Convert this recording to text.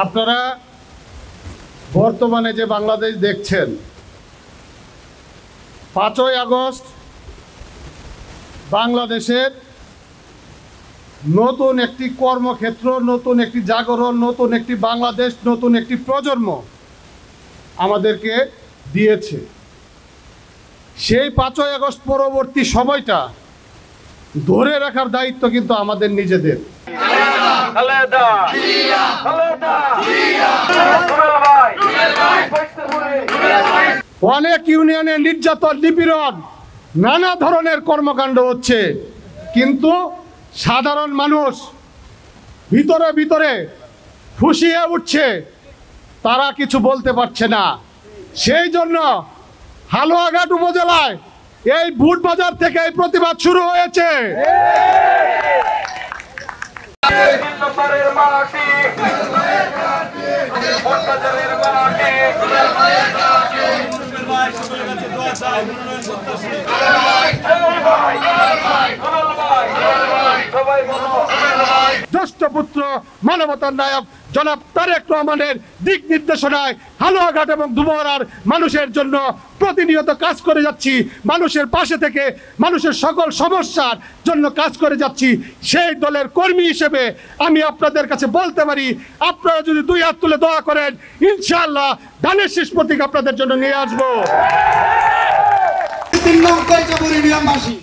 আপনারা বর্তমানে যে বাংলাদেশ দেখছেন, 5ই আগস্ট বাংলাদেশের নতুন একটি কর্মক্ষেত্র, নতুন একটি জাগরণ, নতুন একটি বাংলাদেশ, নতুন একটি প্রজন্ম আমাদেরকে দিয়েছে। সেই 5ই আগস্ট পরবর্তী সময়টা ধরে রাখার দায়িত্ব কিন্তু আমাদের নিজেদের। অনেক ইউনিয়নে নির্যাতন, নিপীড়ন, নানা ধরনের কর্মকাণ্ড হচ্ছে, কিন্তু সাধারণ মানুষ ভিতরে ভিতরে ফুঁসিয়ে উঠছে, তারা কিছু বলতে পারছে না। সেই জন্য হালুয়াঘাট উপজেলায় এই বুট বাজার থেকে এই প্রতিবাদ শুরু হয়েছে। জ্যেষ্ঠ পুত্র মানবতার নায়ক জনাব তারেক রহমানের দিক নির্দেশনায় হালুয়াঘাট এবং ডুমুরিয়ার মানুষের জন্য প্রতিনিয়ত কাজ করে যাচ্ছি, মানুষের পাশে থেকে মানুষের সকল সমস্যার জন্য কাজ করে যাচ্ছি। সেই দলের কর্মী হিসেবে আমি আপনাদের কাছে বলতে পারি, আপনারা যদি 2 হাত তুলে দোয়া করেন, ইনশাআল্লাহ ধানের শীষ প্রতীক আপনাদের জন্য নিয়ে আসবো। 3 নং কয়চাপুর ইউনিয়নবাসী